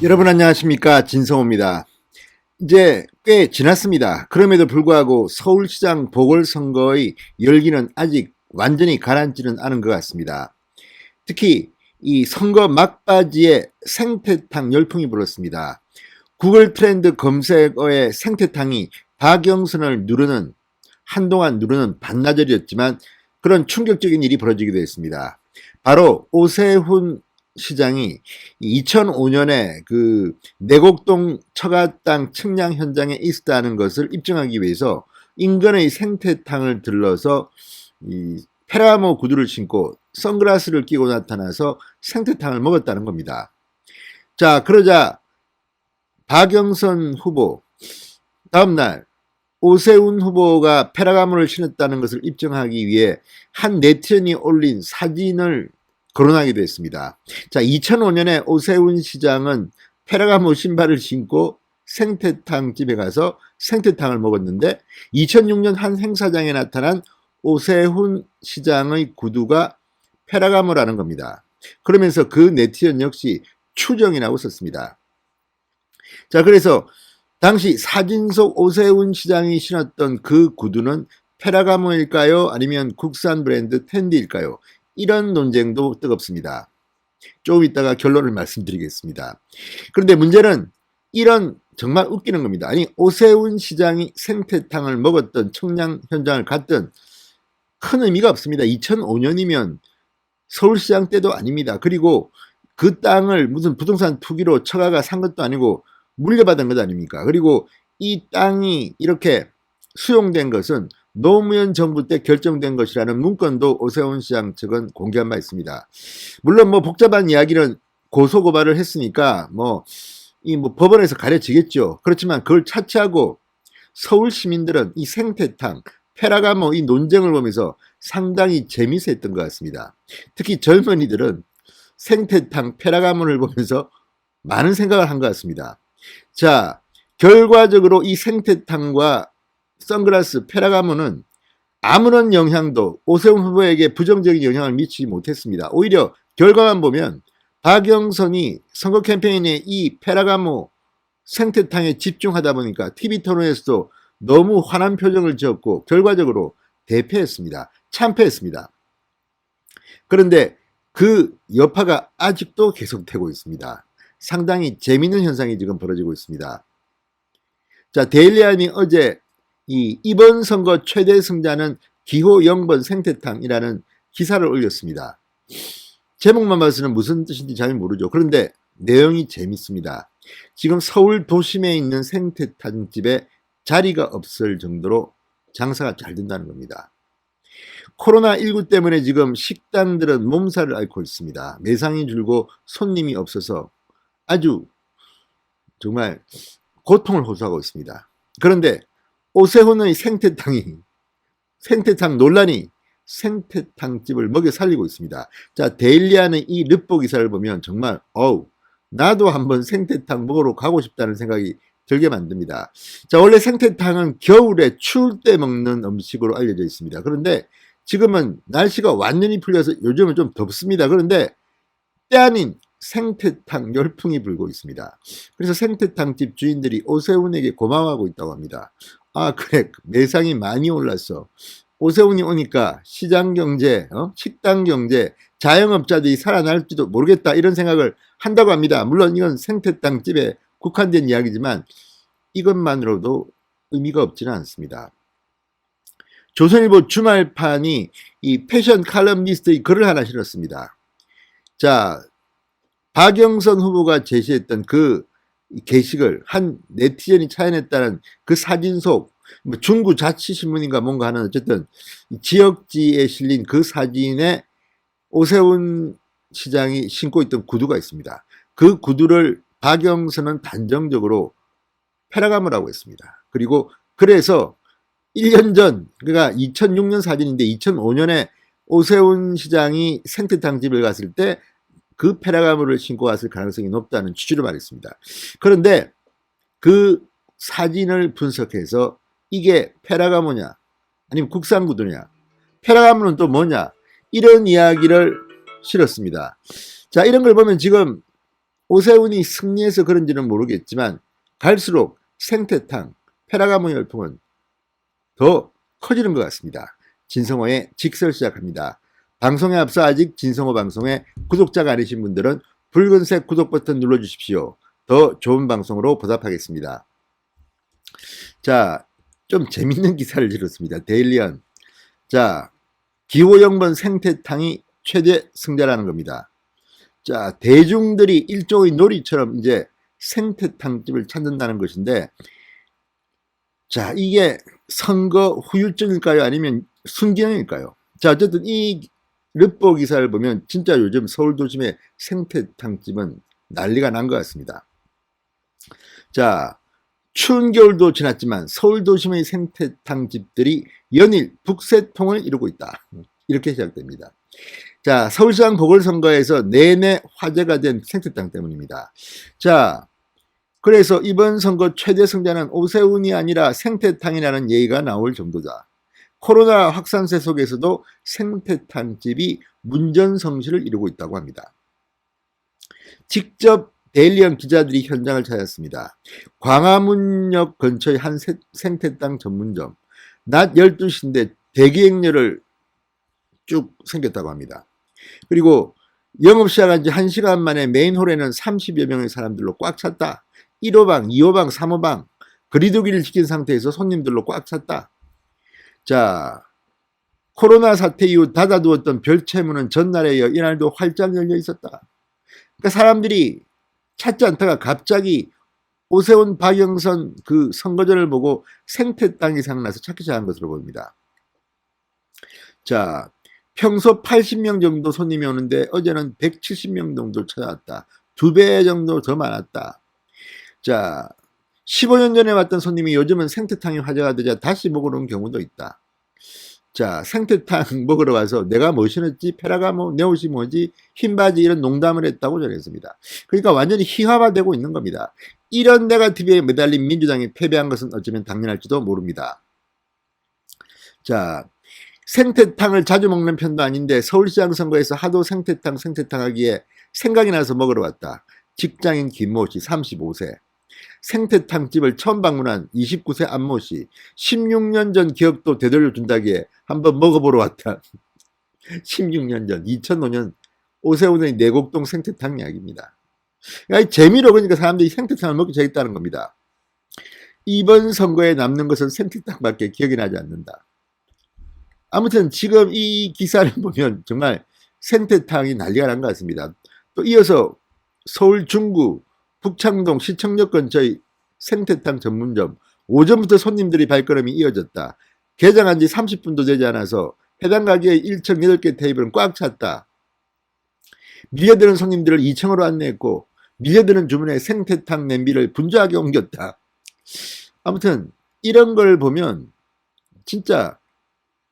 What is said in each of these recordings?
여러분 안녕하십니까, 진성호입니다. 이제 꽤 지났습니다. 그럼에도 불구하고 서울시장 보궐선거의 열기는 아직 완전히 가라앉지는 않은 것 같습니다. 특히 이 선거 막바지에 생태탕 열풍이 불었습니다. 구글 트렌드 검색어의 생태탕이 박영선을 한동안 누르는 반나절이었지만 그런 충격적인 일이 벌어지기도 했습니다. 바로 오세훈 시장이 2005년에 그 내곡동 처가 땅 측량 현장에 있었다는 것을 입증하기 위해서 인근의 생태탕을 들러서 이 페라모 구두를 신고 선글라스를 끼고 나타나서 생태탕을 먹었다는 겁니다. 자, 그러자 박영선 후보 다음날 오세훈 후보가 페라가모를 신었다는 것을 입증하기 위해 한 네티즌이 올린 사진을 거론하기도 했습니다. 자, 2005년에 오세훈 시장은 페라가모 신발을 신고 생태탕 집에 가서 생태탕을 먹었는데 2006년 한 행사장에 나타난 오세훈 시장의 구두가 페라가모라는 겁니다. 그러면서 그 네티즌 역시 추정이라고 썼습니다. 자, 그래서 당시 사진 속 오세훈 시장이 신었던 그 구두는 페라가모일까요? 아니면 국산 브랜드 텐디일까요? 이런 논쟁도 뜨겁습니다. 조금 이따가 결론을 말씀드리겠습니다. 그런데 문제는 이런 정말 웃기는 겁니다. 아니, 오세훈 시장이 생태탕을 먹었던 청량 현장을 갔던 큰 의미가 없습니다. 2005년이면 서울시장 때도 아닙니다. 그리고 그 땅을 무슨 부동산 투기로 처가가 산 것도 아니고 물려받은 것 아닙니까? 그리고 이 땅이 이렇게 수용된 것은 노무현 정부 때 결정된 것이라는 문건도 오세훈 시장 측은 공개한 바 있습니다. 물론 뭐 복잡한 이야기는 고소고발을 했으니까 이 법원에서 가려지겠죠. 그렇지만 그걸 차치하고 서울 시민들은 이 생태탕, 페라가모 이 논쟁을 보면서 상당히 재미있었던 것 같습니다. 특히 젊은이들은 생태탕, 페라가모를 보면서 많은 생각을 한 것 같습니다. 자, 결과적으로 이 생태탕과 선글라스, 페라가모는 아무런 영향도 오세훈 후보에게 부정적인 영향을 미치지 못했습니다. 오히려 결과만 보면 박영선이 선거 캠페인에 이 페라가모 생태탕에 집중하다 보니까 TV 토론에서도 너무 화난 표정을 지었고 결과적으로 대패했습니다. 참패했습니다. 그런데 그 여파가 아직도 계속되고 있습니다. 상당히 재미있는 현상이 지금 벌어지고 있습니다. 자, 데일리안이 어제 이번 선거 최대 승자는 기호 0번 생태탕이라는 기사를 올렸습니다. 제목만 봐서는 무슨 뜻인지 잘 모르죠. 그런데 내용이 재밌습니다. 지금 서울 도심에 있는 생태탕집에 자리가 없을 정도로 장사가 잘 된다는 겁니다. 코로나19 때문에 지금 식당들은 몸살을 앓고 있습니다. 매상이 줄고 손님이 없어서 아주 정말 고통을 호소하고 있습니다. 그런데 오세훈의 생태탕 논란이 생태탕집을 먹여 살리고 있습니다. 자, 데일리안의 이 르포 기사를 보면 정말 나도 한번 생태탕 먹으러 가고 싶다는 생각이 들게 만듭니다. 자, 원래 생태탕은 겨울에 추울 때 먹는 음식으로 알려져 있습니다. 그런데 지금은 날씨가 완전히 풀려서 요즘은 좀 덥습니다. 그런데 때 아닌 생태탕 열풍이 불고 있습니다. 그래서 생태탕집 주인들이 오세훈에게 고마워하고 있다고 합니다. 아, 그래, 매상이 많이 올랐어. 오세훈이 오니까 시장 경제, 식당 경제, 자영업자들이 살아날지도 모르겠다 이런 생각을 한다고 합니다. 물론 이건 생태탕집에 국한된 이야기지만 이것만으로도 의미가 없지는 않습니다. 조선일보 주말판이 이 패션 칼럼니스트의 글을 하나 실었습니다. 자, 박영선 후보가 제시했던 그 게시글 한 네티즌이 차연했다는 그 사진 속 중구 자치신문인가 뭔가 하는 어쨌든 지역지에 실린 그 사진에 오세훈 시장이 신고 있던 구두가 있습니다. 그 구두를 박영선은 단정적으로 페라가모라고 했습니다. 그리고 그래서 1년 전, 그러니까 2006년 사진인데 2005년에 오세훈 시장이 생태탕 집을 갔을 때 그 페라가모를 신고 왔을 가능성이 높다는 취지로 말했습니다. 그런데 그 사진을 분석해서 이게 페라가모냐 아니면 국산 구두냐, 페라가모는 또 뭐냐, 이런 이야기를 실었습니다. 자, 이런 걸 보면 지금 오세훈이 승리해서 그런지는 모르겠지만 갈수록 생태탕, 페라가모 열풍은 더 커지는 것 같습니다. 진성호의 직설 시작합니다. 방송에 앞서 아직 진성호 방송에 구독자가 아니신 분들은 붉은색 구독 버튼 눌러주십시오. 더 좋은 방송으로 보답하겠습니다. 자, 좀 재밌는 기사를 들었습니다. 데일리언. 자, 기호영번 생태탕이 최대 승자라는 겁니다. 자, 대중들이 일종의 놀이처럼 이제 생태탕집을 찾는다는 것인데, 자, 이게 선거 후유증일까요? 아니면 순기능일까요? 자, 어쨌든 이 르포 기사를 보면 진짜 요즘 서울 도심의 생태탕집은 난리가 난 것 같습니다. 자, 추운 겨울도 지났지만 서울 도심의 생태탕집들이 연일 북새통을 이루고 있다. 이렇게 시작됩니다. 자, 서울시장 보궐선거에서 내내 화제가 된 생태탕 때문입니다. 자, 그래서 이번 선거 최대 승자는 오세훈이 아니라 생태탕이라는 얘기가 나올 정도다. 코로나 확산세 속에서도 생태탕집이 문전성시를 이루고 있다고 합니다. 직접 데일리언 기자들이 현장을 찾았습니다. 광화문역 근처의 한 생태탕 전문점. 낮 12시인데 대기행렬을 쭉 생겼다고 합니다. 그리고 영업 시작한 지 1시간 만에 메인홀에는 30여 명의 사람들로 꽉 찼다. 1호방, 2호방, 3호방 거리두기를 지킨 상태에서 손님들로 꽉 찼다. 자, 코로나 사태 이후 닫아두었던 별채문은 전날에 이어 이날도 활짝 열려 있었다. 그러니까 사람들이 찾지 않다가 갑자기 오세훈, 박영선 그 선거전을 보고 생태땅이 생각나서 찾기 시작한 것으로 보입니다. 자, 평소 80명 정도 손님이 오는데 어제는 170명 정도 찾아왔다. 2배 정도 더 많았다. 자, 15년 전에 왔던 손님이 요즘은 생태탕이 화제가 되자 다시 먹으러 온 경우도 있다. 자, 생태탕 먹으러 와서 내가 뭐 신었지? 페라가모, 내 옷이 뭐지? 흰바지 이런 농담을 했다고 전했습니다. 그러니까 완전히 희화화되고 있는 겁니다. 이런 네거티브에 매달린 민주당이 패배한 것은 어쩌면 당연할지도 모릅니다. 자, 생태탕을 자주 먹는 편도 아닌데 서울시장 선거에서 하도 생태탕 하기에 생각이 나서 먹으러 왔다. 직장인 김모 씨 35세. 생태탕집을 처음 방문한 29세 안모 씨. 16년 전 기억도 되돌려 준다기에 한번 먹어보러 왔다. 16년 전 2005년 오세훈의 내곡동 생태탕 이야기입니다. 그러니까 재미로 그러니까 사람들이 생태탕을 먹기 시작했다는 겁니다. 이번 선거에 남는 것은 생태탕밖에 기억이 나지 않는다. 아무튼 지금 이 기사를 보면 정말 생태탕이 난리가 난 것 같습니다. 또 이어서 서울 중구 북창동 시청역 근처의 생태탕 전문점 오전부터 손님들이 발걸음이 이어졌다. 개장한 지 30분도 되지 않아서 해당 가게의 1층 8개 테이블은 꽉 찼다. 밀려드는 손님들을 2층으로 안내했고 밀려드는 주문에 생태탕 냄비를 분주하게 옮겼다. 아무튼 이런 걸 보면 진짜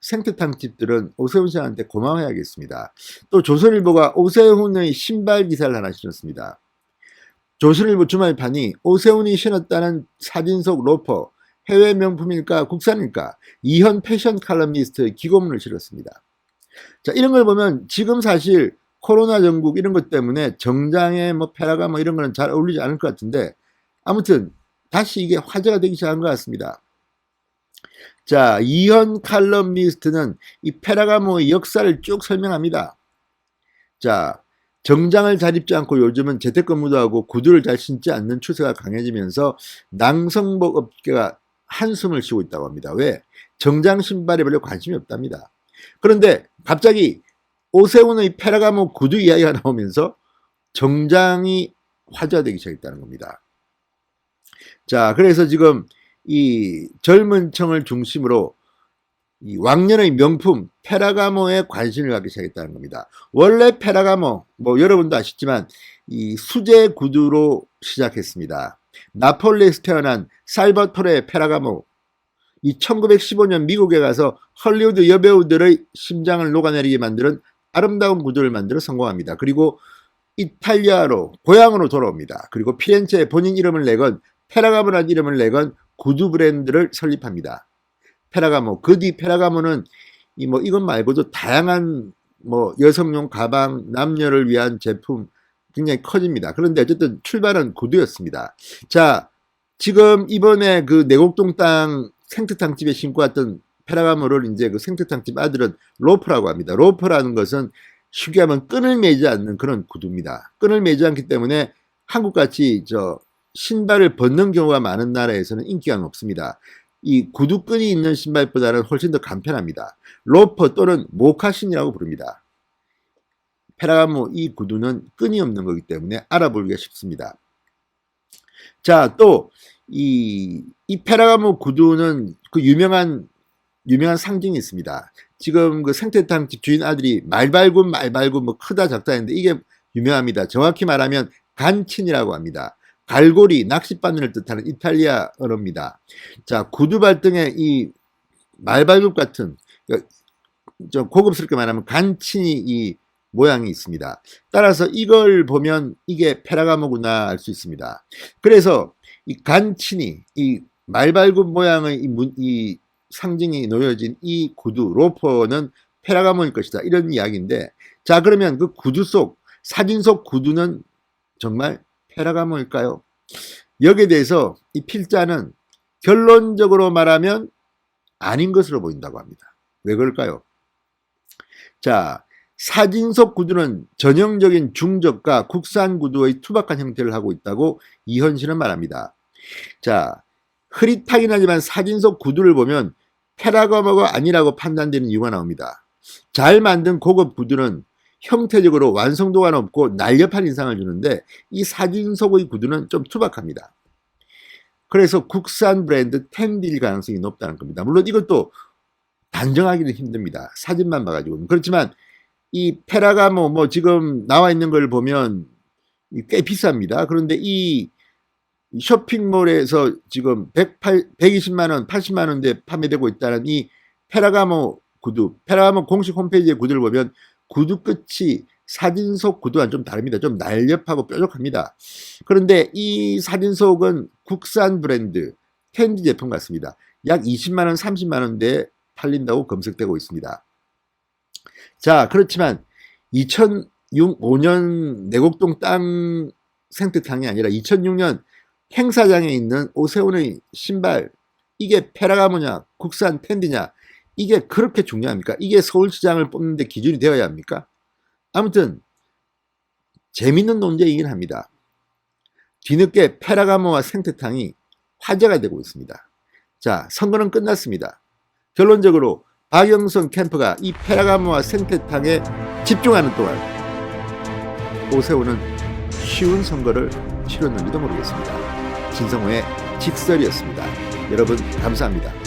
생태탕 집들은 오세훈 씨한테 고마워해야겠습니다. 또 조선일보가 오세훈의 신발 기사를 하나 실었습니다. 조선일보 주말판이 오세훈이 신었다는 사진 속 로퍼 해외 명품일까 국산일까 이현 패션 칼럼니스트의 기고문을 실었습니다. 자, 이런 걸 보면 지금 사실 코로나 전국 이런 것 때문에 정장에 뭐 페라가 뭐 이런 거는 잘 어울리지 않을 것 같은데 아무튼 다시 이게 화제가 되기 시작한 것 같습니다. 자, 이현 칼럼니스트는 이 페라가모의 역사를 쭉 설명합니다. 자, 정장을 잘 입지 않고 요즘은 재택근무도 하고 구두를 잘 신지 않는 추세가 강해지면서 남성복 업계가 한숨을 쉬고 있다고 합니다. 왜? 정장 신발에 별로 관심이 없답니다. 그런데 갑자기 오세훈의 페라가모 구두 이야기가 나오면서 정장이 화제되기 시작했다는 겁니다. 자, 그래서 지금 이 젊은 층을 중심으로 이 왕년의 명품 페라가모에 관심을 갖기 시작했다는 겁니다. 원래 페라가모 뭐 여러분도 아시지만 이 수제 구두로 시작했습니다. 나폴리에서 태어난 살바토레 페라가모 이 1915년 미국에 가서 헐리우드 여배우들의 심장을 녹아내리게 만드는 아름다운 구두를 만들어 성공합니다. 그리고 이탈리아로 고향으로 돌아옵니다. 그리고 피렌체에 본인 이름을 내건 페라가모라는 이름을 내건 구두 브랜드를 설립합니다. 페라가모. 그 뒤 페라가모는 이것 말고도 다양한 여성용 가방, 남녀를 위한 제품 굉장히 커집니다. 그런데 어쨌든 출발은 구두였습니다. 자, 지금 이번에 그 내곡동 땅 생태탕집에 신고 왔던 페라가모를 이제 그 생태탕집 아들은 로프라고 합니다. 로프라는 것은 쉽게 하면 끈을 매지 않는 그런 구두입니다. 끈을 매지 않기 때문에 한국같이 신발을 벗는 경우가 많은 나라에서는 인기가 높습니다. 이 구두끈이 있는 신발보다는 훨씬 더 간편합니다. 로퍼 또는 모카신이라고 부릅니다. 페라가모 이 구두는 끈이 없는 거기 때문에 알아보기가 쉽습니다. 자, 또 이 페라가모 구두는 그 유명한 상징이 있습니다. 지금 그 생태탕집 주인 아들이 말발굽 뭐 크다 작다 했는데 이게 유명합니다. 정확히 말하면 간친이라고 합니다. 갈고리, 낚싯바늘을 뜻하는 이탈리아 언어입니다. 자, 구두 발등에 이 말발굽 같은 좀 고급스럽게 말하면 간친이 이 모양이 있습니다. 따라서 이걸 보면 이게 페라가모구나 알 수 있습니다. 그래서 이 간친이 이 말발굽 모양의 이 상징이 놓여진 이 구두 로퍼는 페라가모일 것이다 이런 이야기인데, 자 그러면 그 구두 속 사진 속 구두는 정말 페라가모일까요? 여기에 대해서 이 필자는 결론적으로 말하면 아닌 것으로 보인다고 합니다. 왜 그럴까요? 자, 사진 속 구두는 전형적인 중저가 국산 구두의 투박한 형태를 하고 있다고 이현실은 말합니다. 자, 흐릿하긴 하지만 사진 속 구두를 보면 페라가모가 아니라고 판단되는 이유가 나옵니다. 잘 만든 고급 구두는 형태적으로 완성도가 높고 날렵한 인상을 주는데 이 사진 속의 구두는 좀 투박합니다. 그래서 국산 브랜드 텐디일 가능성이 높다는 겁니다. 물론 이것도 단정하기는 힘듭니다. 사진만 봐가지고는. 그렇지만 이 페라가모 뭐 지금 나와 있는 걸 보면 꽤 비쌉니다. 그런데 이 쇼핑몰에서 지금 120만원, 80만원대 판매되고 있다는 이 페라가모 구두, 페라가모 공식 홈페이지의 구두를 보면 구두 끝이 사진 속 구두와는 좀 다릅니다. 좀 날렵하고 뾰족합니다. 그런데 이 사진 속은 국산 브랜드 텐디 제품 같습니다. 약 20만원, 30만원대에 팔린다고 검색되고 있습니다. 자, 그렇지만 2005년 내곡동 땅 생태탕이 아니라 2006년 행사장에 있는 오세훈의 신발, 이게 페라가모냐 국산 텐디냐, 이게 그렇게 중요합니까? 이게 서울시장을 뽑는 데 기준이 되어야 합니까? 아무튼 재밌는 논쟁이긴 합니다. 뒤늦게 페라가모와 생태탕이 화제가 되고 있습니다. 자, 선거는 끝났습니다. 결론적으로 박영선 캠프가 이 페라가모와 생태탕에 집중하는 동안 오세훈은 쉬운 선거를 치렀는지도 모르겠습니다. 진성호의 직설이었습니다. 여러분 감사합니다.